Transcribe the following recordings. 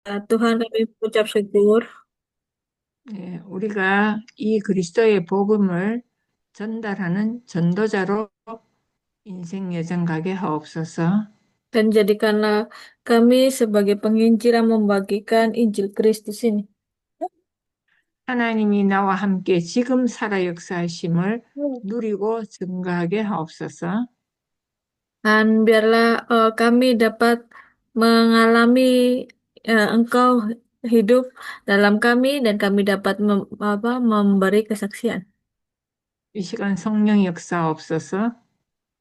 Tuhan kami mengucap syukur 우리가 이 그리스도의 복음을 전달하는 전도자로 인생 여정 가게 하옵소서. dan jadikanlah kami sebagai penginjil yang membagikan Injil Kristus ini. 하나님이 나와 함께 지금 살아 역사하심을 누리고 증거하게 하옵소서. Dan biarlah kami dapat mengalami Engkau hidup dalam kami dan kami dapat memberi kesaksian. 이 시간 성령 역사옵소서.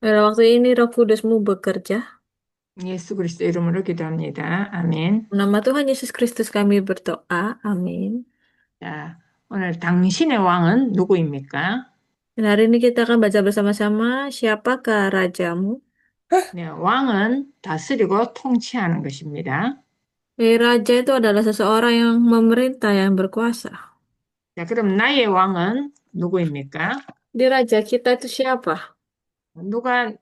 Pada waktu ini Roh Kudusmu bekerja. 예수 그리스도 이름으로 기도합니다. 아멘. Nama Tuhan Yesus Kristus kami berdoa. Amin. 자, 오늘 당신의 왕은 누구입니까? Dan hari ini kita akan baca bersama-sama siapakah rajamu. 네, 왕은 다스리고 통치하는 것입니다. Raja itu adalah seseorang yang memerintah, yang berkuasa. 자, 그럼 나의 왕은 누구입니까? Di raja kita itu siapa? 누가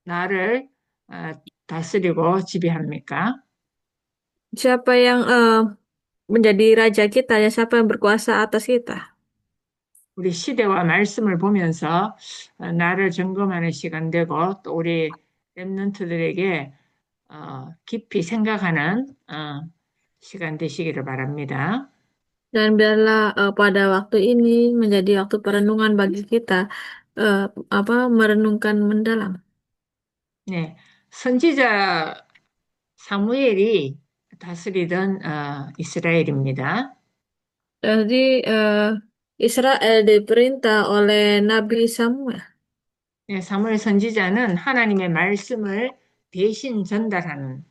나를 다스리고 지배합니까? Siapa yang menjadi raja kita, ya siapa yang berkuasa atas kita? 우리 시대와 말씀을 보면서 나를 점검하는 시간 되고 또 우리 랩런트들에게 깊이 생각하는 시간 되시기를 바랍니다. Dan biarlah pada waktu ini menjadi waktu perenungan bagi kita, eh, merenungkan mendalam. 네, 선지자 사무엘이 다스리던 이스라엘입니다. Jadi Israel diperintah oleh Nabi Samuel. 네, 사무엘 선지자는 하나님의 말씀을 대신 전달하는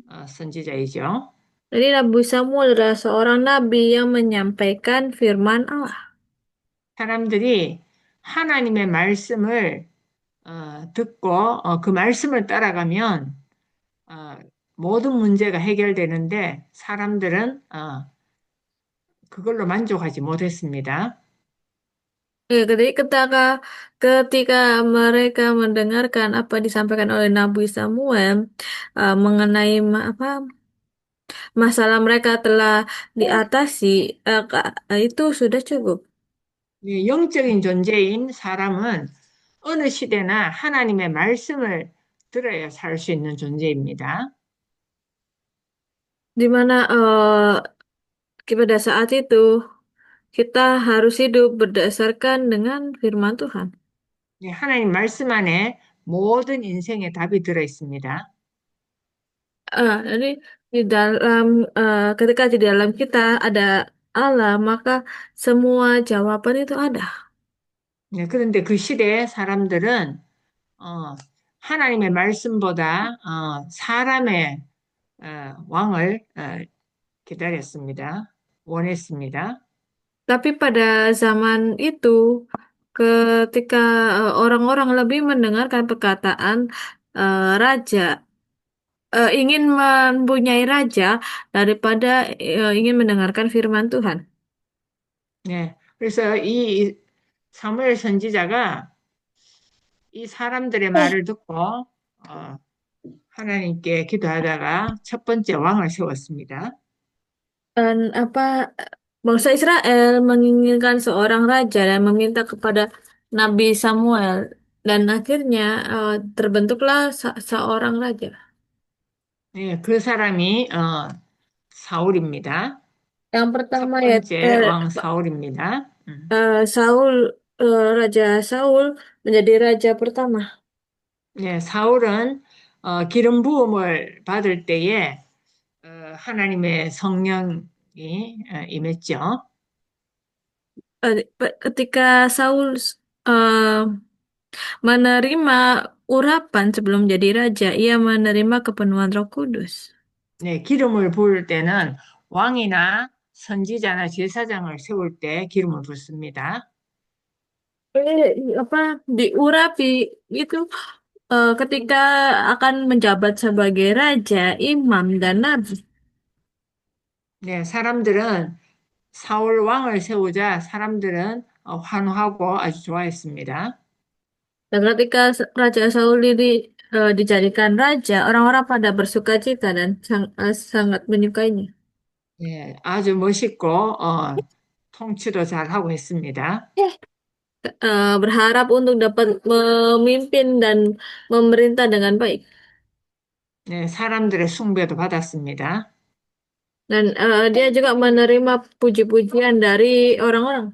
선지자이죠. Jadi Nabi Samuel adalah seorang nabi yang menyampaikan firman Allah. 사람들이 하나님의 말씀을 듣고 그 말씀을 따라가면 어, 모든 문제가 해결되는데 사람들은 그걸로 만족하지 못했습니다. Jadi ketika mereka mendengarkan apa disampaikan oleh Nabi Samuel mengenai masalah mereka telah diatasi, itu sudah cukup. 네, 영적인 존재인 사람은 어느 시대나 하나님의 말씀을 들어야 살 수 있는 존재입니다. Di mana pada saat itu kita harus hidup berdasarkan dengan firman Tuhan. 네, 하나님 말씀 안에 모든 인생의 답이 들어 있습니다. Jadi di dalam ketika di dalam kita ada Allah, maka semua jawaban itu ada. 네, 그런데 그 시대의 사람들은 어, 하나님의 말씀보다 사람의 왕을 기다렸습니다. 원했습니다. Tapi pada zaman itu, ketika orang-orang lebih mendengarkan perkataan raja, ingin mempunyai raja daripada ingin mendengarkan firman Tuhan. 네, 그래서 이 사무엘 선지자가 이 사람들의 말을 듣고 하나님께 기도하다가 첫 번째 왕을 세웠습니다. Dan bangsa Israel menginginkan seorang raja dan meminta kepada Nabi Samuel, dan akhirnya terbentuklah seorang raja. 네, 그 사람이 사울입니다. Yang 첫 pertama ya 번째 왕 사울입니다. Saul, Raja Saul menjadi raja pertama. 네, 사울은 기름 부음을 받을 때에 하나님의 성령이 임했죠. Ketika Saul eh, menerima urapan sebelum jadi raja, ia menerima kepenuhan Roh Kudus. 네, 기름을 부을 때는 왕이나 선지자나 제사장을 세울 때 기름을 붓습니다. Diurapi itu ketika akan menjabat sebagai raja, imam, dan nabi. 네, 사람들은 사울 왕을 세우자 사람들은 환호하고 아주 좋아했습니다. Dan ketika Raja Saul ini dijadikan raja, orang-orang pada bersuka cita dan sangat menyukainya. 예, 아주 멋있고, 통치도 잘 하고 있습니다. Berharap untuk dapat memimpin dan memerintah dengan baik. 네, 사람들의 숭배도 받았습니다. Dan dia juga menerima puji-pujian dari orang-orang.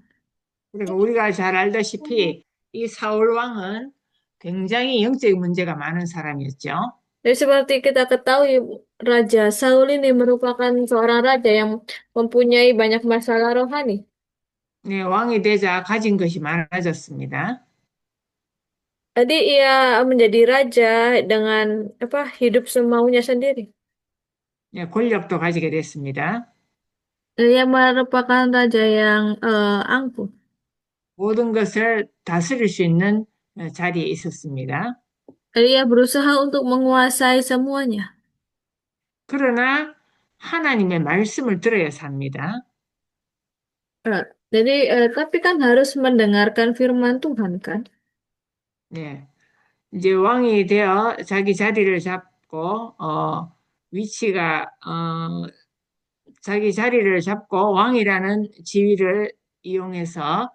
그리고 우리가 잘 알다시피 이 사울 왕은 굉장히 영적 문제가 많은 사람이었죠. Jadi seperti kita ketahui, Raja Saul ini merupakan seorang raja yang mempunyai banyak masalah rohani. 네, 왕이 되자 가진 것이 많아졌습니다. Jadi ia menjadi raja dengan apa hidup semaunya sendiri. 네, 권력도 가지게 됐습니다. Ia merupakan raja yang angkuh. 모든 것을 다스릴 수 있는 자리에 있었습니다. Jadi ia berusaha untuk menguasai semuanya. 그러나 하나님의 말씀을 들어야 삽니다. Eh, jadi tapi kan harus mendengarkan firman Tuhan kan. 네, 이제 왕이 되어 자기 자리를 잡고 위치가 자기 자리를 잡고 왕이라는 지위를 이용해서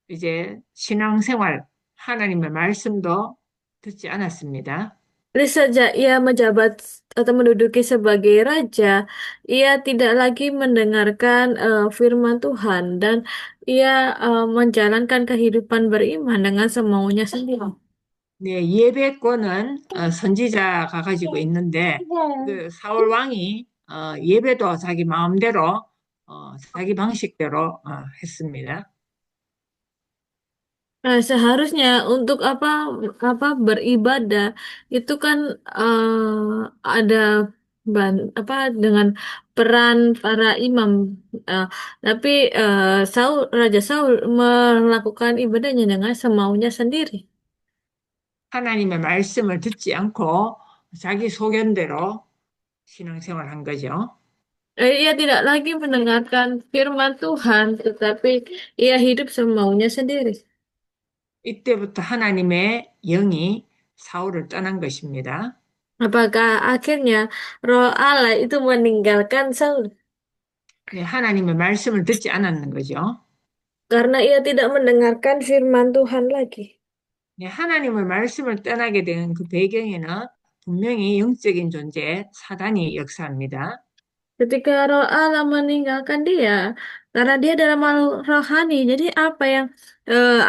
이제 신앙생활 하나님의 말씀도 듣지 않았습니다. Jadi sejak ia menjabat atau menduduki sebagai raja, ia tidak lagi mendengarkan firman Tuhan dan ia menjalankan kehidupan beriman dengan semaunya sendiri. 네, 예배권은 선지자가 가지고 있는데 그 사울 왕이 예배도 자기 마음대로 자기 방식대로 했습니다. Nah, seharusnya untuk apa beribadah itu kan ada apa dengan peran para imam. Eh, tapi Raja Saul melakukan ibadahnya dengan semaunya sendiri. 하나님의 말씀을 듣지 않고 자기 소견대로 신앙생활 한 거죠. Ia tidak lagi mendengarkan firman Tuhan, tetapi ia hidup semaunya sendiri. 이때부터 하나님의 영이 사울을 떠난 것입니다. Apakah akhirnya Roh Allah itu meninggalkan Saul? 네, 하나님의 말씀을 듣지 않았는 거죠. Karena ia tidak mendengarkan firman Tuhan lagi. 네, 하나님의 말씀을 떠나게 된 그 배경에는 분명히 영적인 존재, 사단이 역사합니다. Ketika Roh Allah meninggalkan dia, karena dia adalah makhluk rohani, jadi apa yang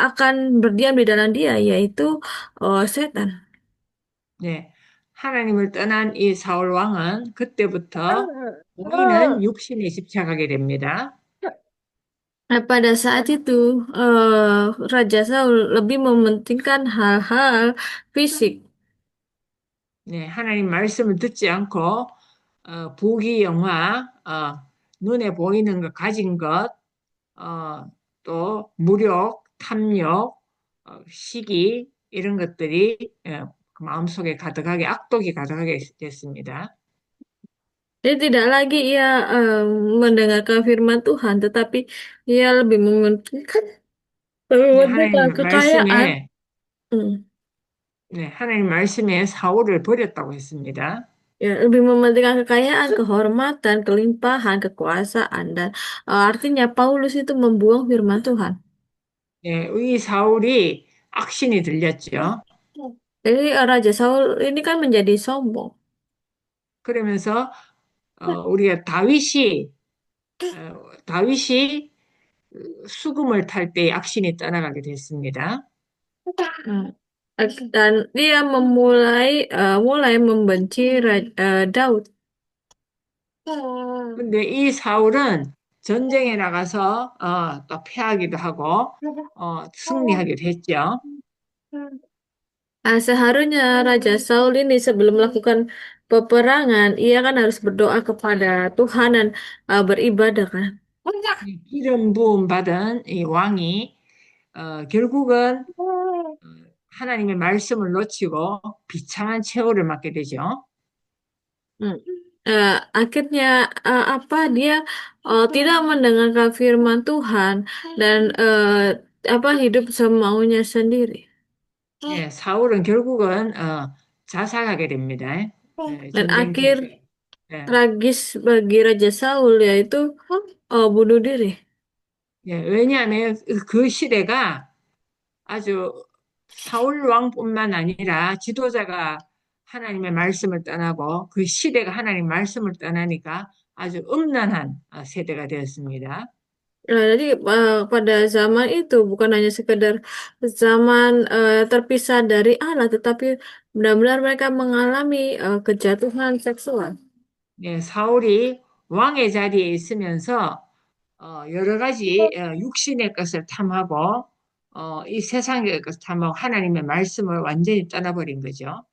akan berdiam di dalam dia, yaitu setan. 네, 하나님을 떠난 이 사울 왕은 그때부터 본인은 육신에 집착하게 됩니다. Nah, pada saat itu, Raja Saul lebih mementingkan hal-hal fisik. 네, 하나님 말씀을 듣지 않고 부귀 영화, 눈에 보이는 것, 가진 것, 또 무력, 탐욕, 시기 이런 것들이 그 마음속에 가득하게 악독이 가득하게 됐습니다. Jadi tidak lagi ia mendengarkan firman Tuhan, tetapi ia lebih 네, mementingkan 하나님 kekayaan. 말씀에 Hmm. 네, 하나님 말씀에 사울을 버렸다고 했습니다. Ya, lebih mementingkan kekayaan, kehormatan, kelimpahan, kekuasaan, dan artinya Paulus itu membuang firman Tuhan. 네, 이 사울이 악신이 들렸죠. Jadi Raja Saul ini kan menjadi sombong. 그러면서 우리가 다윗이 수금을 탈 때 악신이 떠나가게 됐습니다. Hmm. Dan dia mulai membenci Daud. 근데 이 사울은 전쟁에 나가서 또 패하기도 하고 승리하기도 했죠. Nah, seharusnya Raja Saul ini sebelum melakukan peperangan, ia kan harus berdoa kepada Tuhan dan beribadah kan. 이 기름 부음 받은 이 왕이 결국은 어, 하나님의 말씀을 놓치고 비참한 최후를 맞게 되죠. Hmm. Akhirnya apa dia tidak mendengarkan firman Tuhan dan apa hidup semaunya sendiri. 예, 사울은 결국은 자살하게 됩니다. Dan 전쟁터에서. 예, tragis bagi Raja Saul yaitu bunuh diri. 예, 왜냐하면 그 시대가 아주 사울 왕뿐만 아니라 지도자가 하나님의 말씀을 떠나고 그 시대가 하나님 말씀을 떠나니까 아주 음란한 세대가 되었습니다. Nah, jadi pada zaman itu bukan hanya sekedar zaman terpisah dari Allah, tetapi benar-benar mereka mengalami kejatuhan seksual. 예, 사울이 왕의 자리에 있으면서 여러 가지 육신의 것을 탐하고 이 세상의 것을 탐하고 하나님의 말씀을 완전히 떠나버린 거죠.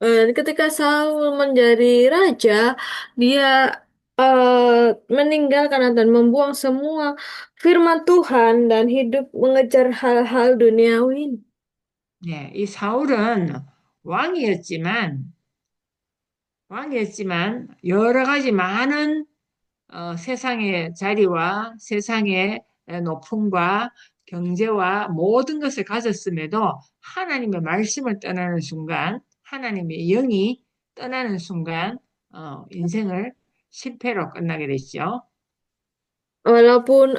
Ketika Saul menjadi raja, dia meninggalkan dan membuang semua firman Tuhan dan hidup mengejar hal-hal duniawi. 예, 이 사울은 왕이었지만 왕이었지만 여러 가지 많은 세상의 자리와 세상의 높음과 경제와 모든 것을 가졌음에도 하나님의 말씀을 떠나는 순간, 하나님의 영이 떠나는 순간, 인생을 실패로 끝나게 됐죠. Walaupun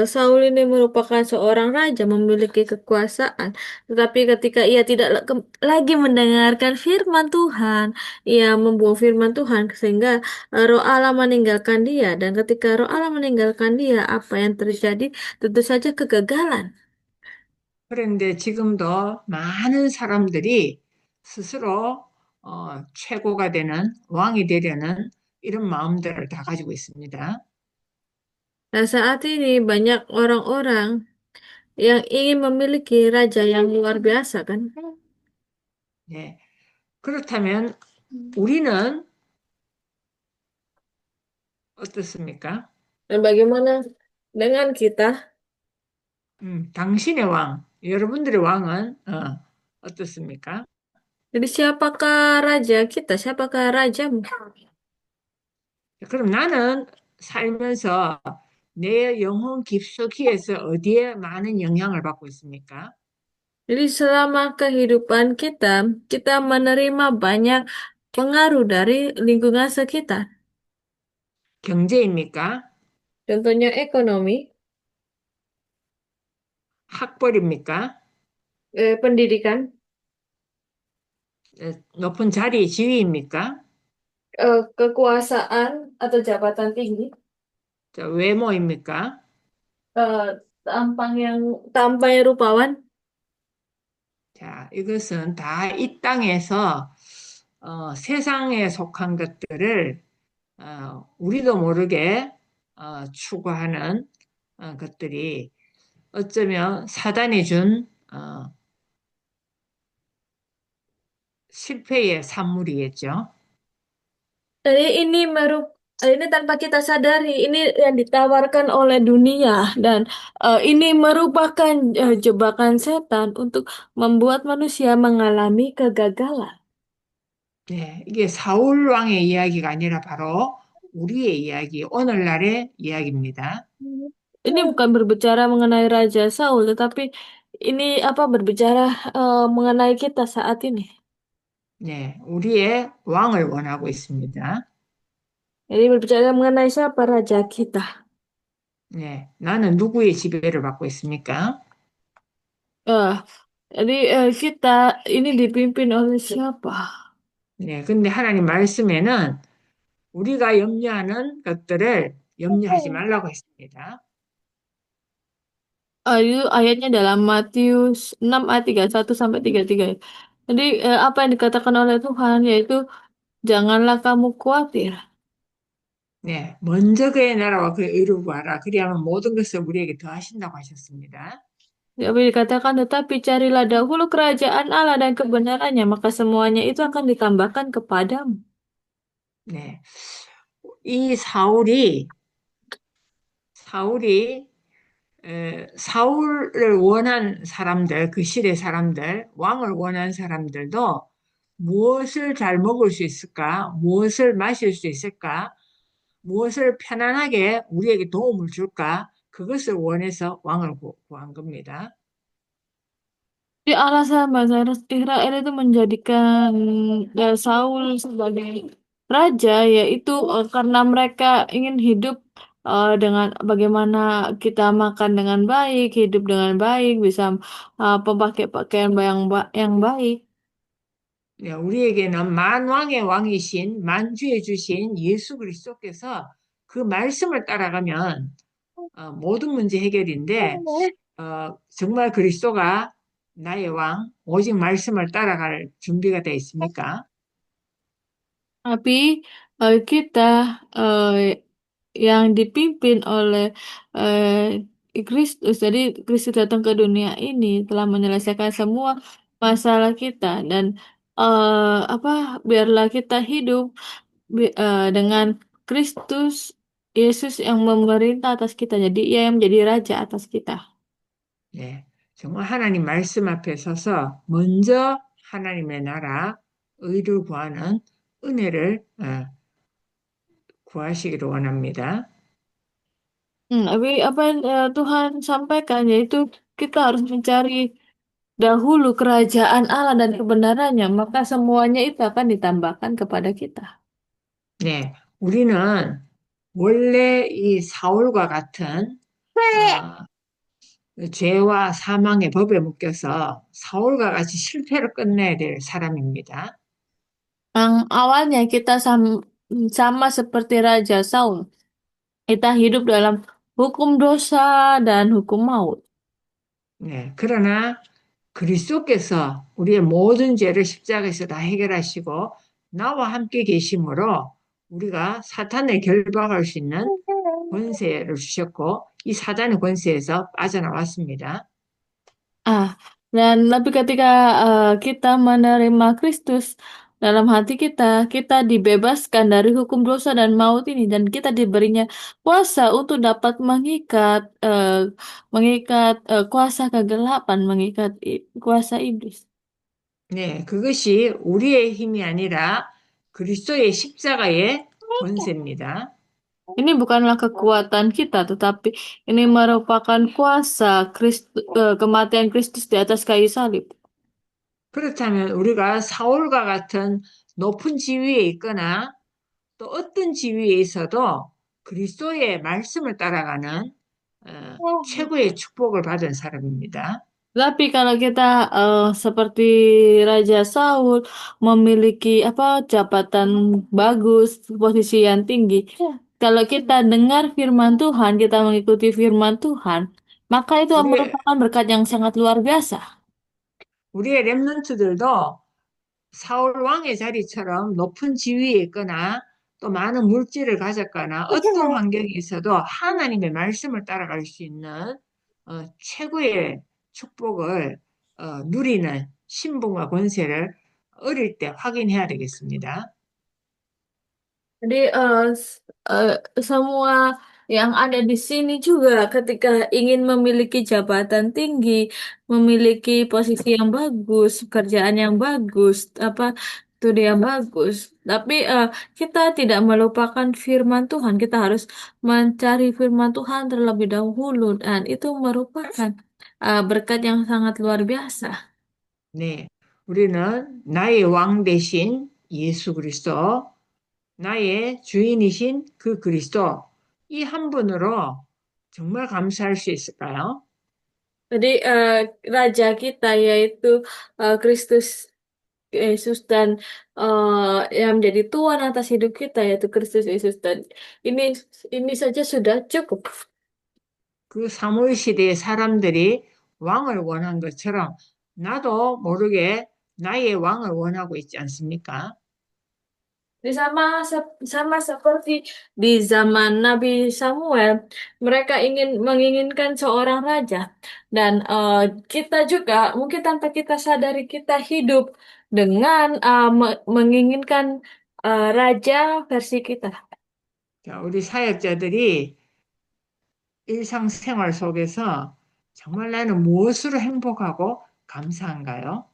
Saul ini merupakan seorang raja memiliki kekuasaan, tetapi ketika ia tidak lagi mendengarkan firman Tuhan, ia membuang firman Tuhan sehingga Roh Allah meninggalkan dia. Dan ketika Roh Allah meninggalkan dia, apa yang terjadi? Tentu saja kegagalan. 그런데 지금도 많은 사람들이 스스로 최고가 되는 왕이 되려는 이런 마음들을 다 가지고 있습니다. Nah, saat ini banyak orang-orang yang ingin memiliki raja yang luar biasa, kan? 네. 그렇다면 우리는 어떻습니까? Dan bagaimana dengan kita? 당신의 왕, 여러분들의 왕은 어떻습니까? Jadi siapakah raja kita? Siapakah rajamu? 그럼 나는 살면서 내 영혼 깊숙이에서 어디에 많은 영향을 받고 있습니까? Jadi selama kehidupan kita, kita menerima banyak pengaruh dari lingkungan sekitar. 경제입니까? Contohnya ekonomi, 학벌입니까? pendidikan, 높은 자리, 지위입니까? kekuasaan atau jabatan tinggi, 외모입니까? eh, tampang yang rupawan. 자, 이것은 다 이 땅에서 세상에 속한 것들을 우리도 모르게 추구하는 것들이 어쩌면 사단이 준 실패의 산물이겠죠. Jadi ini tanpa kita sadari, ini yang ditawarkan oleh dunia dan ini merupakan jebakan setan untuk membuat manusia mengalami kegagalan. 네, 이게 사울 왕의 이야기가 아니라 바로 우리의 이야기, 오늘날의 이야기입니다. Ini bukan berbicara mengenai Raja Saul, tetapi ini apa berbicara mengenai kita saat ini. 네, 우리의 왕을 원하고 있습니다. Ini berbicara mengenai siapa raja kita. 네, 나는 누구의 지배를 받고 있습니까? Eh, jadi kita ini dipimpin oleh siapa? 네, 근데 하나님 말씀에는 우리가 염려하는 것들을 염려하지 말라고 했습니다. Itu ayatnya dalam Matius 6 ayat 31 sampai 33. Jadi apa yang dikatakan oleh Tuhan yaitu janganlah kamu khawatir. 네, 먼저 그의 나라와 그의 의를 구하라. 그리하면 모든 것을 우리에게 더하신다고 하셨습니다. Tapi dikatakan tetapi carilah dahulu kerajaan Allah dan kebenarannya maka semuanya itu akan ditambahkan kepadamu. 네, 이 사울이 사울을 원한 사람들, 그 시대 사람들, 왕을 원한 사람들도 무엇을 잘 먹을 수 있을까? 무엇을 마실 수 있을까? 무엇을 편안하게 우리에게 도움을 줄까? 그것을 원해서 왕을 구한 겁니다. Di alasan bangsa Israel itu menjadikan Saul sebagai raja, yaitu karena mereka ingin hidup dengan bagaimana kita makan dengan baik, hidup dengan baik, bisa memakai pakaian yang baik. 우리에게는 만왕의 왕이신 만주의 주신 예수 그리스도께서 그 말씀을 따라가면 모든 문제 해결인데 정말 그리스도가 나의 왕, 오직 말씀을 따라갈 준비가 되어 있습니까? Tapi kita eh, yang dipimpin oleh Kristus, jadi Kristus datang ke dunia ini telah menyelesaikan semua masalah kita dan apa biarlah kita hidup dengan Kristus Yesus yang memerintah atas kita. Jadi ia yang menjadi raja atas kita. 네, 정말 하나님 말씀 앞에 서서 먼저 하나님의 나라, 의를 구하는 은혜를 구하시기를 원합니다. Tapi apa yang Tuhan sampaikan yaitu kita harus mencari dahulu kerajaan Allah dan kebenarannya, maka semuanya itu akan ditambahkan kepada kita. 네, 우리는 원래 이 사울과 같은 어, 죄와 사망의 법에 묶여서 사울과 같이 실패로 끝내야 될 사람입니다. Yang awalnya kita sama seperti Raja Saul, kita hidup dalam hukum dosa dan hukum maut. 네, 그러나 그리스도께서 우리의 모든 죄를 십자가에서 다 해결하시고 나와 함께 계심으로 우리가 사탄을 결박할 수 있는 권세를 주셨고 이 사단의 권세에서 빠져나왔습니다. Ah, dan tapi ketika kita menerima Kristus dalam hati kita, kita dibebaskan dari hukum dosa dan maut ini, dan kita diberinya kuasa untuk dapat mengikat kuasa kegelapan, kuasa iblis. 네, 그것이 우리의 힘이 아니라 그리스도의 십자가의 권세입니다. Ini bukanlah kekuatan kita, tetapi ini merupakan kuasa kematian Kristus di atas kayu salib. 그렇다면 우리가 사울과 같은 높은 지위에 있거나 또 어떤 지위에 있어도 그리스도의 말씀을 따라가는 최고의 축복을 받은 사람입니다. Tapi kalau kita seperti Raja Saul memiliki apa jabatan bagus, posisi yang tinggi. Kalau kita dengar firman Tuhan, kita mengikuti firman Tuhan, maka itu 우리 merupakan berkat yang sangat luar biasa. 우리의 렘넌트들도 사울 왕의 자리처럼 높은 지위에 있거나 또 많은 물질을 가졌거나 어떤 환경에 있어도 하나님의 말씀을 따라갈 수 있는 최고의 축복을 누리는 신분과 권세를 어릴 때 확인해야 되겠습니다. Jadi semua yang ada di sini juga ketika ingin memiliki jabatan tinggi, memiliki posisi yang bagus, pekerjaan yang bagus, apa studi yang bagus. Tapi kita tidak melupakan firman Tuhan. Kita harus mencari firman Tuhan terlebih dahulu dan itu merupakan berkat yang sangat luar biasa. 네, 우리는 나의 왕 대신 예수 그리스도, 나의 주인이신 그 그리스도, 이 한 분으로 정말 감사할 수 있을까요? Jadi raja kita yaitu Kristus Yesus dan yang menjadi Tuhan atas hidup kita yaitu Kristus Yesus dan ini ini saja sudah cukup. 그 사무엘 시대의 사람들이 왕을 원한 것처럼 나도 모르게 나의 왕을 원하고 있지 않습니까? Jadi sama seperti di zaman Nabi Samuel, mereka menginginkan seorang raja dan kita juga mungkin tanpa kita sadari kita hidup dengan menginginkan raja versi kita. 자, 우리 사역자들이 일상생활 속에서 정말 나는 무엇으로 행복하고 감사한가요?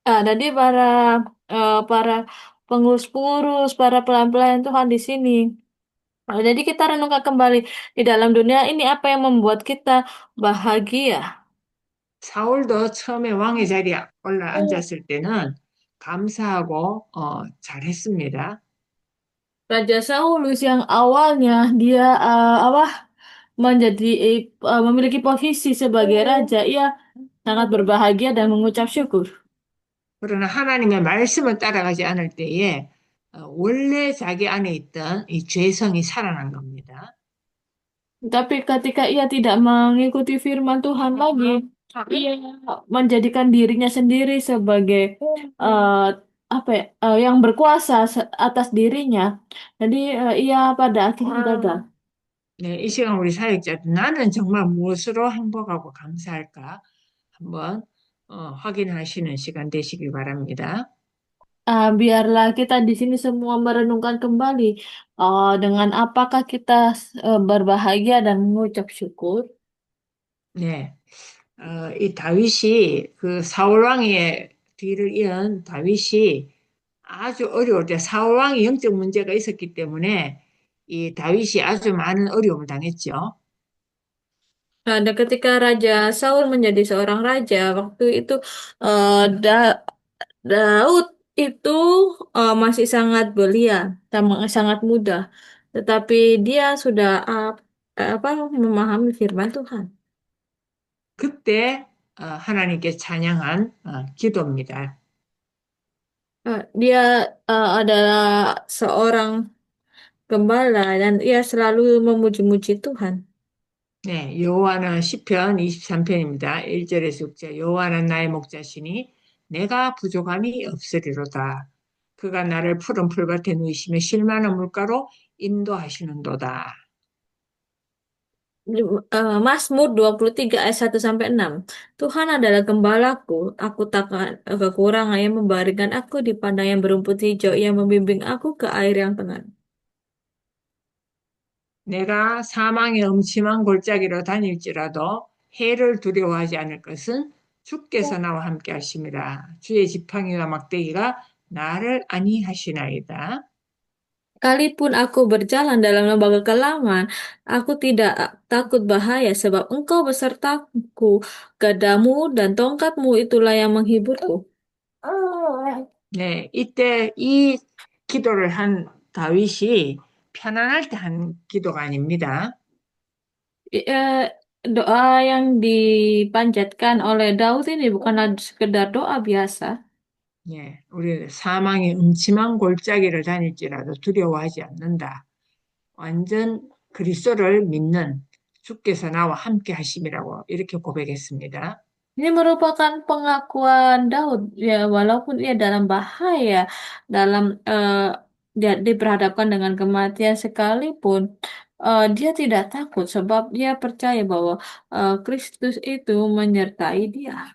Jadi para pengurus-pengurus, para pelayan-pelayan Tuhan di sini. Jadi kita renungkan kembali di dalam dunia ini apa yang membuat kita bahagia. 사울도 처음에 왕의 자리에 올라 앉았을 때는 감사하고 잘했습니다. Raja Saulus yang awalnya dia apa menjadi memiliki posisi sebagai raja, ia sangat berbahagia dan mengucap syukur. 그러나 하나님의 말씀을 따라가지 않을 때에 원래 자기 안에 있던 이 죄성이 살아난 겁니다. Tapi ketika ia tidak mengikuti firman Tuhan lagi, ia menjadikan dirinya sendiri sebagai eh, apa ya, yang berkuasa atas dirinya. Jadi ia pada akhirnya gagal. 네, 이 시간 우리 사역자들 나는 정말 무엇으로 행복하고 감사할까 한번 확인하시는 시간 되시길 바랍니다. Biarlah kita di sini semua merenungkan kembali dengan apakah kita berbahagia dan mengucap syukur. 네, 이 다윗이 그 사울 왕의 뒤를 이은 다윗이 아주 어려울 때 사울 왕이 영적 문제가 있었기 때문에 이 다윗이 아주 많은 어려움을 당했죠. Dan ketika Raja Saul menjadi seorang raja, waktu itu eh, Daud itu masih sangat belia, sangat muda, tetapi dia sudah apa memahami firman Tuhan. 그때 하나님께 찬양한 기도입니다. Dia adalah seorang gembala dan ia selalu memuji-muji Tuhan. 네, 여호와는 시편 23편입니다. 1절에서 6절. 여호와는 나의 목자시니 내가 부족함이 없으리로다. 그가 나를 푸른 풀밭에 누이시며 쉴만한 물가로 인도하시는도다. Mazmur 23 ayat 1 sampai 6. Tuhan adalah gembalaku, aku takkan kekurangan yang membaringkan aku di padang yang berumput hijau, yang membimbing aku ke air yang tenang. 내가 사망의 음침한 골짜기로 다닐지라도 해를 두려워하지 않을 것은 주께서 나와 함께 하심이라. 주의 지팡이와 막대기가 나를 안위하시나이다. Sekalipun aku berjalan dalam lembah kekelaman, aku tidak takut bahaya sebab engkau besertaku, gadamu dan tongkatmu itulah yang menghiburku. 네, 이때 이 기도를 한 다윗이 편안할 때 한 기도가 아닙니다. Doa yang dipanjatkan oleh Daud ini bukanlah sekedar doa biasa. 예, 우리 사망의 음침한 골짜기를 다닐지라도 두려워하지 않는다. 완전 그리스도를 믿는 주께서 나와 함께 하심이라고 이렇게 고백했습니다. Ini merupakan pengakuan Daud ya walaupun ia dalam bahaya dalam dia diperhadapkan dengan kematian sekalipun dia tidak takut sebab dia percaya bahwa Kristus itu menyertai dia.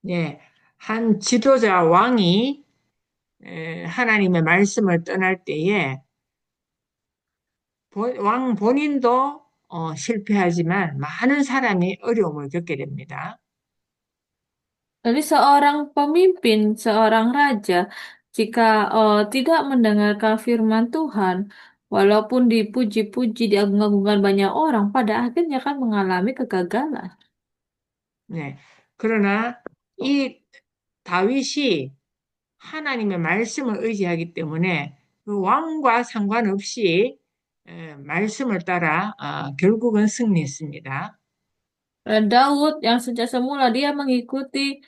예, 한 지도자 왕이 하나님의 말씀을 떠날 때에 왕 본인도 실패하지만 많은 사람이 어려움을 겪게 됩니다. Jadi seorang pemimpin, seorang raja jika tidak mendengarkan firman Tuhan walaupun dipuji-puji, diagung-agungkan banyak orang, pada akhirnya akan mengalami kegagalan. 네. 그러나 이 다윗이 하나님의 말씀을 의지하기 때문에 그 왕과 상관없이 말씀을 따라 결국은 승리했습니다. Daud yang sejak semula dia mengikuti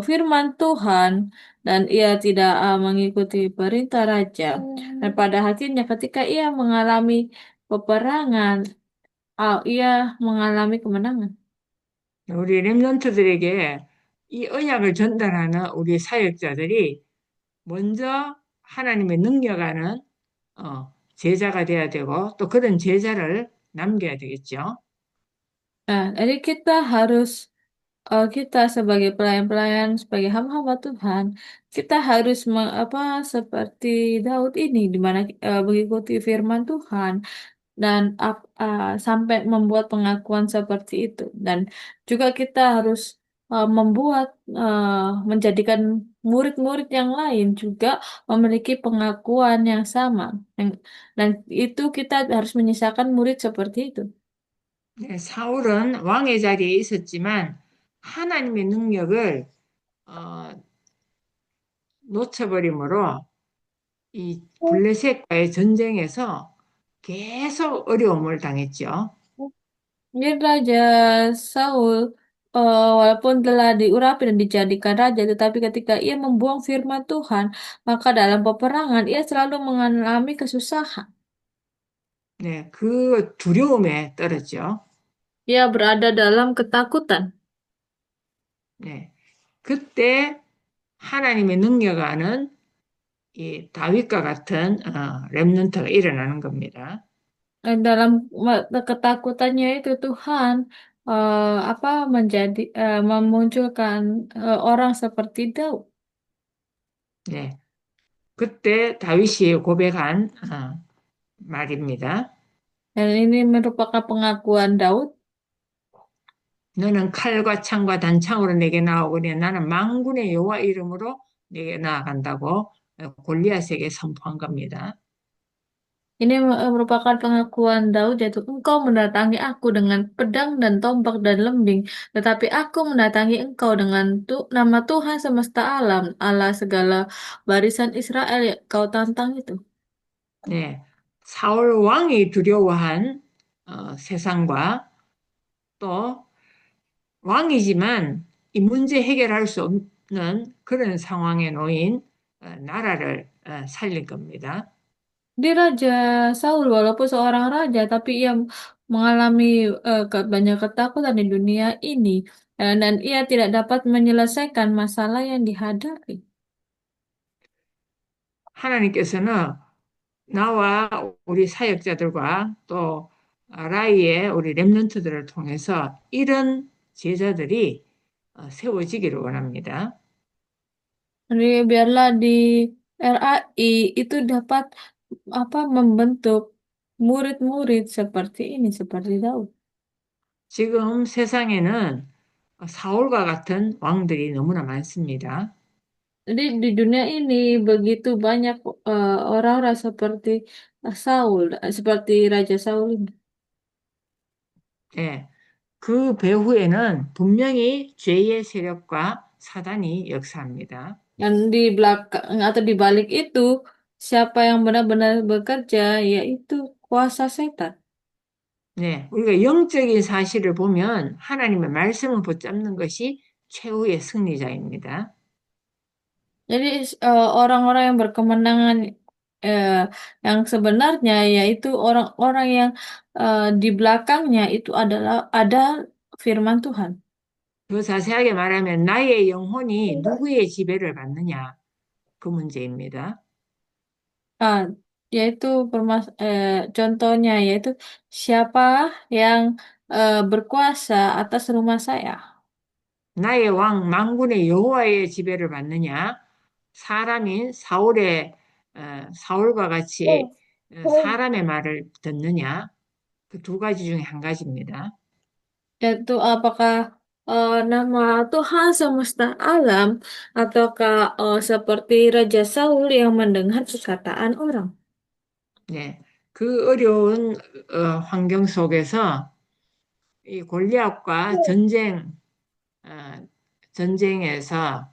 firman Tuhan dan ia tidak mengikuti perintah raja. Dan pada akhirnya ketika ia mengalami peperangan, ia mengalami kemenangan. 우리 렘넌트들에게 이 언약을 전달하는 우리 사역자들이 먼저 하나님의 능력 아는 제자가 돼야 되고 또 그런 제자를 남겨야 되겠죠. Nah, jadi kita sebagai pelayan-pelayan, sebagai hamba-hamba Tuhan, kita harus seperti Daud ini, di mana mengikuti firman Tuhan dan sampai membuat pengakuan seperti itu. Dan juga kita harus menjadikan murid-murid yang lain juga memiliki pengakuan yang sama. Dan itu kita harus menyisakan murid seperti itu. 네, 사울은 왕의 자리에 있었지만 하나님의 능력을 어, 놓쳐버림으로 이 블레셋과의 전쟁에서 계속 어려움을 당했죠. Jadi Raja Saul, walaupun telah diurapi dan dijadikan raja, tetapi ketika ia membuang firman Tuhan, maka dalam peperangan ia selalu mengalami kesusahan. 네, 그 두려움에 떨었죠. Ia berada dalam ketakutan. 네, 그때 하나님의 능력하는 이 다윗과 같은 렘넌트가 일어나는 겁니다. Dalam ketakutannya itu Tuhan apa memunculkan orang seperti Daud. 네, 그때 다윗이 고백한 말입니다. Dan ini merupakan pengakuan Daud. 너는 칼과 창과 단창으로 내게 나오거니 나는 만군의 여호와 이름으로 내게 나아간다고 골리앗에게 선포한 겁니다. Ini merupakan pengakuan Daud yaitu engkau mendatangi aku dengan pedang dan tombak dan lembing, tetapi aku mendatangi engkau dengan nama Tuhan semesta alam, Allah segala barisan Israel yang kau tantang itu. 네, 사울 왕이 두려워한 세상과 또 왕이지만 이 문제 해결할 수 없는 그런 상황에 놓인 나라를 살릴 겁니다. Dia Raja Saul walaupun seorang raja tapi ia mengalami banyak ketakutan di dunia ini, dan ia tidak dapat menyelesaikan masalah yang dihadapi. 하나님께서는 나와 우리 사역자들과 또 라이의 우리 렘넌트들을 통해서 이런 제자들이 세워지기를 원합니다. Jadi biarlah di RAI itu dapat apa membentuk murid-murid seperti ini, seperti Daud. 지금 세상에는 사울과 같은 왕들이 너무나 많습니다. Jadi di dunia ini begitu banyak orang-orang seperti Saul, seperti Raja Saul ini. 예, 그 배후에는 분명히 죄의 세력과 사단이 역사합니다. Dan di belakang atau di balik itu, siapa yang benar-benar bekerja, yaitu kuasa setan. 네, 우리가 영적인 사실을 보면 하나님의 말씀을 붙잡는 것이 최후의 승리자입니다. Jadi orang-orang yang berkemenangan eh, yang sebenarnya yaitu orang-orang yang di belakangnya itu adalah ada firman Tuhan. 더 자세하게 말하면 나의 영혼이 누구의 지배를 받느냐 그 문제입니다. Ah, yaitu contohnya yaitu siapa yang berkuasa atas rumah saya. 나의 왕 만군의 여호와의 지배를 받느냐 사람인 사울의 사울과 같이 사람의 말을 듣느냐 그 두 가지 중에 한 가지입니다. Yaitu apakah nama Tuhan semesta alam ataukah seperti Raja Saul yang mendengar perkataan orang. 네, 그 어려운 환경 속에서 이 골리앗과 어, 전쟁에서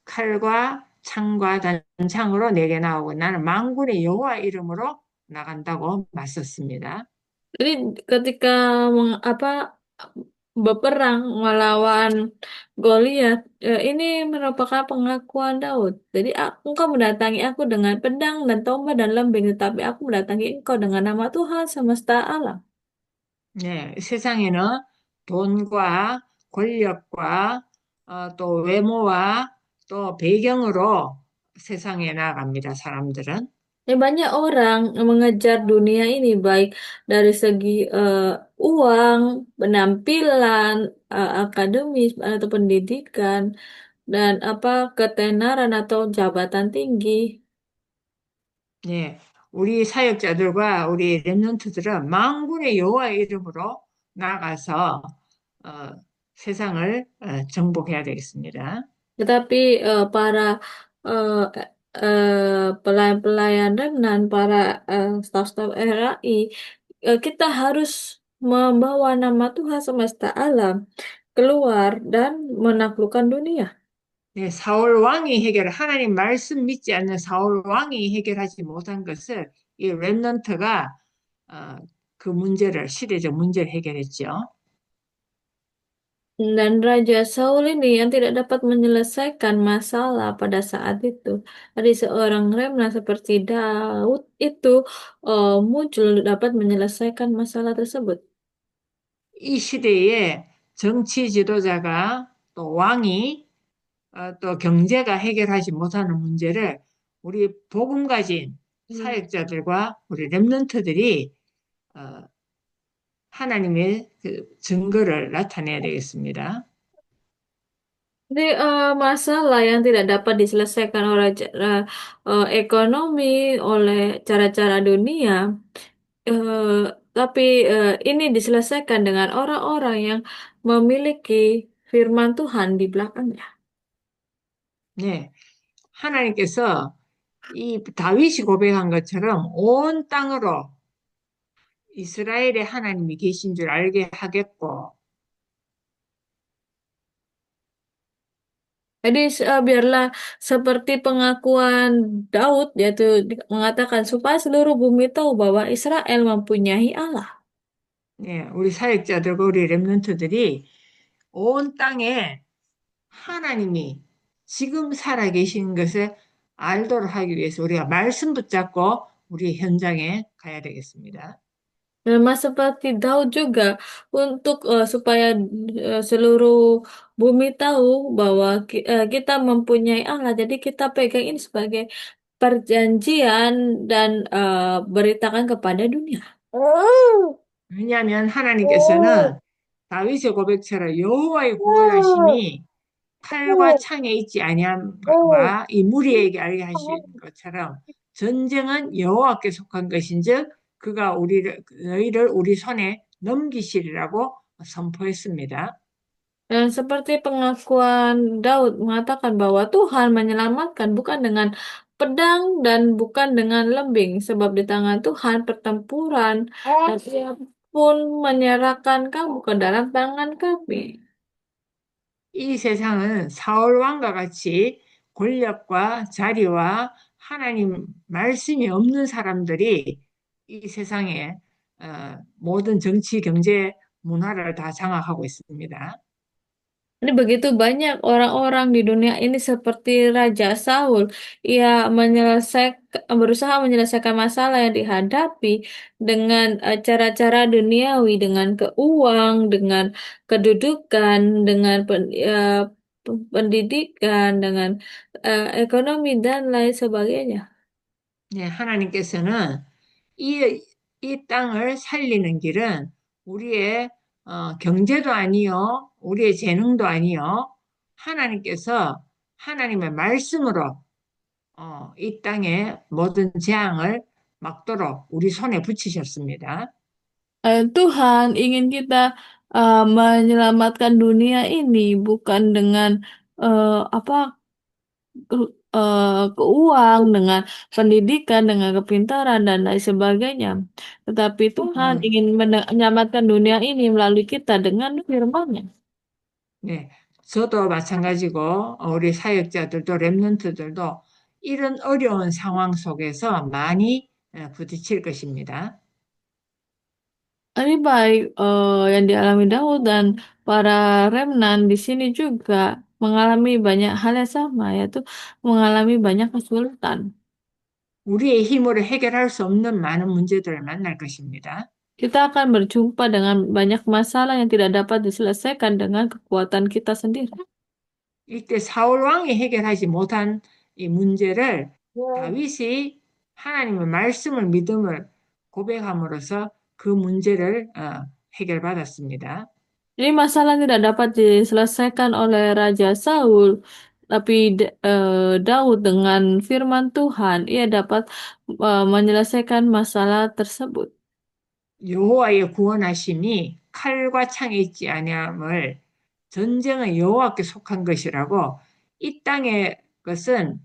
칼과 창과 단창으로 내게 나오고 나는 만군의 여호와 이름으로 나간다고 맞섰습니다. Jadi ketika berperang melawan Goliat, ini merupakan pengakuan Daud. Jadi engkau mendatangi aku dengan pedang dan tombak dan lembing, tetapi aku mendatangi engkau dengan nama Tuhan semesta alam. 네, 세상에는 돈과 권력과 또 외모와 또 배경으로 세상에 나갑니다, 사람들은. Banyak orang yang mengejar dunia ini baik dari segi uang, penampilan, akademis atau pendidikan dan ketenaran atau jabatan tinggi. 네, 우리 사역자들과 우리 렘넌트들은 만군의 여호와 이름으로 나가서 어, 세상을 정복해야 되겠습니다. Tetapi para eh, pelayan-pelayan remnan, para staf-staf RAI, kita harus membawa nama Tuhan semesta alam keluar dan menaklukkan dunia. 네, 사울 왕이 하나님 말씀 믿지 않는 사울 왕이 해결하지 못한 것을 이 렘넌트가 어, 그 문제를, 시대적 문제를 해결했죠. Dan Raja Saul ini yang tidak dapat menyelesaikan masalah pada saat itu. Tadi seorang remnant seperti Daud itu muncul dapat menyelesaikan masalah tersebut. 이 시대에 정치 지도자가 또 왕이 또 경제가 해결하지 못하는 문제를 우리 복음 가진 사역자들과 우리 렘넌트들이 어, 하나님의 그 증거를 나타내야 되겠습니다. Jadi masalah yang tidak dapat diselesaikan oleh ekonomi, oleh cara-cara dunia, eh, tapi ini diselesaikan dengan orang-orang yang memiliki firman Tuhan di belakangnya. 네, 하나님께서 이 다윗이 고백한 것처럼 온 땅으로 이스라엘의 하나님이 계신 줄 알게 하겠고, Jadi biarlah seperti pengakuan Daud, yaitu mengatakan supaya seluruh bumi tahu bahwa Israel mempunyai Allah. 예, 우리 사역자들과 우리 렘넌트들이 온 땅에 하나님이 지금 살아계신 것을 알도록 하기 위해서 우리가 말씀 붙잡고 우리 현장에 가야 되겠습니다. Sama seperti Daud juga untuk supaya seluruh bumi tahu bahwa kita mempunyai Allah. Jadi kita pegang ini sebagai perjanjian dan beritakan kepada dunia. 왜냐하면 하나님께서는 다윗의 고백처럼 여호와의 구원하심이 칼과 창에 있지 아니함과 이 무리에게 알게 하신 것처럼 전쟁은 여호와께 속한 것인즉 그가 우리를 너희를 우리 손에 넘기시리라고 선포했습니다. Dan seperti pengakuan Daud mengatakan bahwa Tuhan menyelamatkan bukan dengan pedang dan bukan dengan lembing, sebab di tangan Tuhan pertempuran dan Ia pun menyerahkan kamu ke dalam tangan kami. 이 세상은 사울 왕과 같이 권력과 자리와 하나님 말씀이 없는 사람들이 이 세상에 모든 정치, 경제, 문화를 다 장악하고 있습니다. Ini begitu banyak orang-orang di dunia ini seperti Raja Saul. Ia berusaha menyelesaikan masalah yang dihadapi dengan cara-cara duniawi, dengan keuang, dengan kedudukan, dengan pendidikan, dengan ekonomi dan lain sebagainya. 네, 하나님께서는 이, 이 땅을 살리는 길은 우리의 경제도 아니요, 우리의 재능도 아니요, 하나님께서 하나님의 말씀으로 이 땅에 모든 재앙을 막도록 우리 손에 붙이셨습니다. Tuhan ingin kita menyelamatkan dunia ini bukan dengan apa keuang, dengan pendidikan, dengan kepintaran dan lain sebagainya. Tetapi Tuhan 음, ingin menyelamatkan dunia ini melalui kita dengan firman-Nya. 네, 저도 마찬가지고 우리 사역자들도 렘넌트들도 이런 어려운 상황 속에서 많이 부딪힐 것입니다. Ini baik yang dialami Daud dan para remnan di sini juga mengalami banyak hal yang sama, yaitu mengalami banyak kesulitan. 우리의 힘으로 해결할 수 없는 많은 문제들을 만날 것입니다. Kita akan berjumpa dengan banyak masalah yang tidak dapat diselesaikan dengan kekuatan kita sendiri. 이때 사울 왕이 해결하지 못한 이 문제를 다윗이 하나님의 말씀을 믿음을 고백함으로써 그 문제를 해결받았습니다. Ini masalah yang tidak dapat diselesaikan oleh Raja Saul, tapi Daud dengan firman Tuhan, ia dapat menyelesaikan masalah tersebut. 여호와의 구원하심이 칼과 창에 있지 아니함을 전쟁은 여호와께 속한 것이라고 이 땅의 것은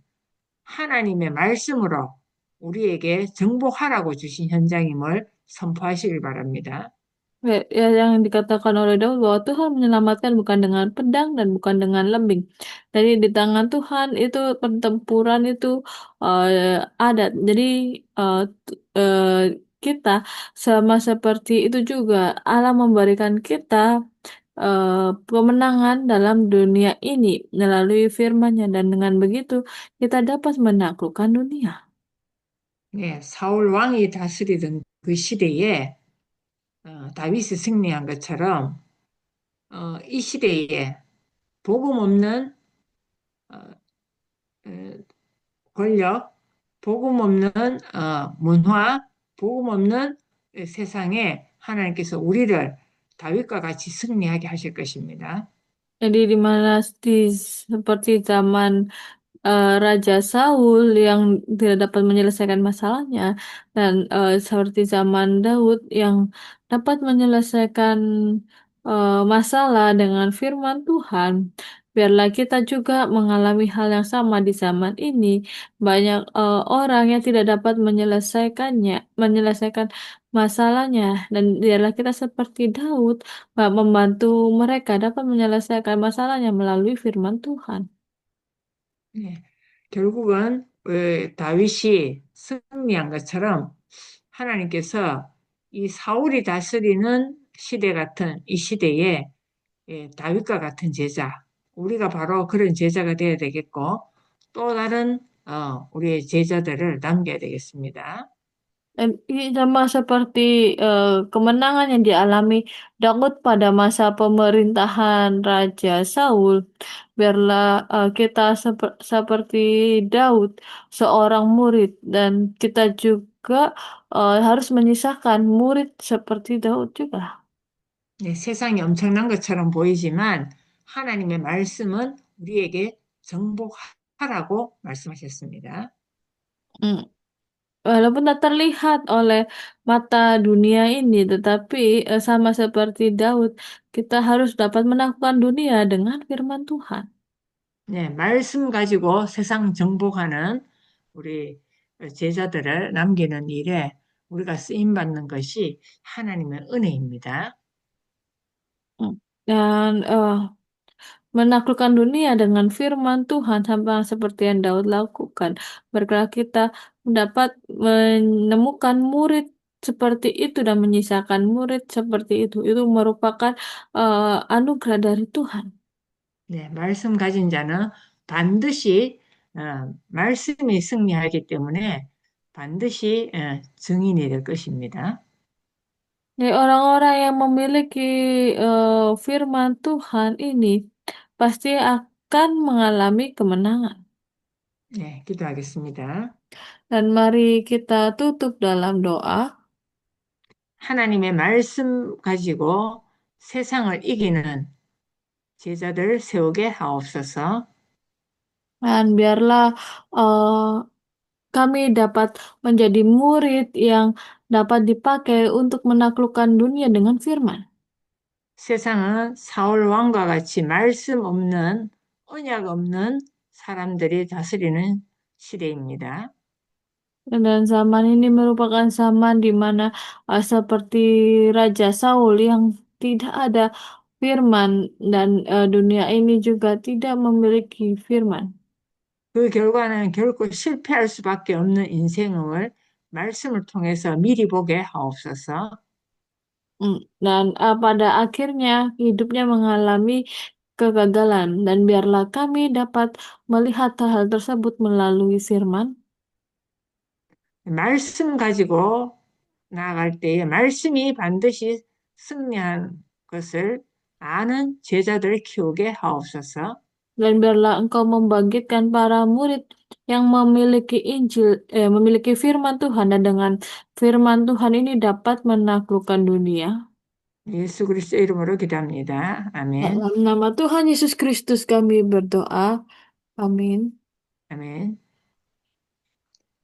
하나님의 말씀으로 우리에게 정복하라고 주신 현장임을 선포하시길 바랍니다. Ya, ya, yang dikatakan oleh Daud bahwa Tuhan menyelamatkan bukan dengan pedang dan bukan dengan lembing. Jadi di tangan Tuhan itu pertempuran itu ada. Jadi kita sama seperti itu juga Allah memberikan kita kemenangan dalam dunia ini melalui firman-Nya dan dengan begitu kita dapat menaklukkan dunia. 네, 사울 왕이 다스리던 그 시대에 다윗이 승리한 것처럼 이 시대에 복음 없는 어, 어, 권력, 복음 없는 문화, 복음 없는 세상에 하나님께서 우리를 다윗과 같이 승리하게 하실 것입니다. Jadi di mana seperti zaman Raja Saul yang tidak dapat menyelesaikan masalahnya dan seperti zaman Daud yang dapat menyelesaikan masalah dengan firman Tuhan. Biarlah kita juga mengalami hal yang sama di zaman ini. Banyak orang yang tidak dapat menyelesaikan masalahnya dan biarlah kita seperti Daud membantu mereka dapat menyelesaikan masalahnya melalui firman Tuhan. 네, 결국은 다윗이 승리한 것처럼 하나님께서 이 사울이 다스리는 시대 같은 이 시대에 다윗과 같은 제자, 우리가 바로 그런 제자가 되어야 되겠고, 또 다른 우리의 제자들을 남겨야 되겠습니다. Dan ini sama seperti kemenangan yang dialami Daud pada masa pemerintahan Raja Saul. Biarlah kita seperti Daud, seorang murid, dan kita juga harus menyisakan murid seperti Daud juga. 네, 세상이 엄청난 것처럼 보이지만 하나님의 말씀은 우리에게 정복하라고 말씀하셨습니다. Hmm. Walaupun tak terlihat oleh mata dunia ini, tetapi sama seperti Daud, kita harus dapat menaklukkan dunia dengan firman Tuhan. 네, 말씀 가지고 세상 정복하는 우리 제자들을 남기는 일에 우리가 쓰임 받는 것이 하나님의 은혜입니다. Hmm. Dan menaklukkan dunia dengan firman Tuhan sama seperti yang Daud lakukan. Berkala kita dapat menemukan murid seperti itu dan menyisakan murid seperti itu. Itu merupakan anugerah dari Tuhan. 네, 말씀 가진 자는 반드시 말씀이 승리하기 때문에 반드시 증인이 될 것입니다. Jadi orang-orang yang memiliki firman Tuhan ini pasti akan mengalami kemenangan. 네, 기도하겠습니다. Dan mari kita tutup dalam doa. 하나님의 말씀 가지고 세상을 이기는 제자들 세우게 하옵소서. Dan biarlah eh, kami dapat menjadi murid yang dapat dipakai untuk menaklukkan dunia dengan firman. 세상은 사울 왕과 같이 말씀 없는 언약 없는 사람들이 다스리는 시대입니다. Dan zaman ini merupakan zaman di mana seperti Raja Saul yang tidak ada firman dan dunia ini juga tidak memiliki firman. 그 결과는 결코 실패할 수밖에 없는 인생을 말씀을 통해서 미리 보게 하옵소서. Dan pada akhirnya hidupnya mengalami kegagalan dan biarlah kami dapat melihat hal tersebut melalui firman. 말씀 가지고 나아갈 때에 말씀이 반드시 승리한 것을 아는 제자들을 키우게 하옵소서. Dan biarlah engkau membangkitkan para murid yang memiliki memiliki firman Tuhan dan dengan firman Tuhan ini dapat menaklukkan dunia. 예수 그리스도 이름으로 기도합니다. 아멘. Dalam nama Tuhan Yesus Kristus kami berdoa. Amin. 아멘.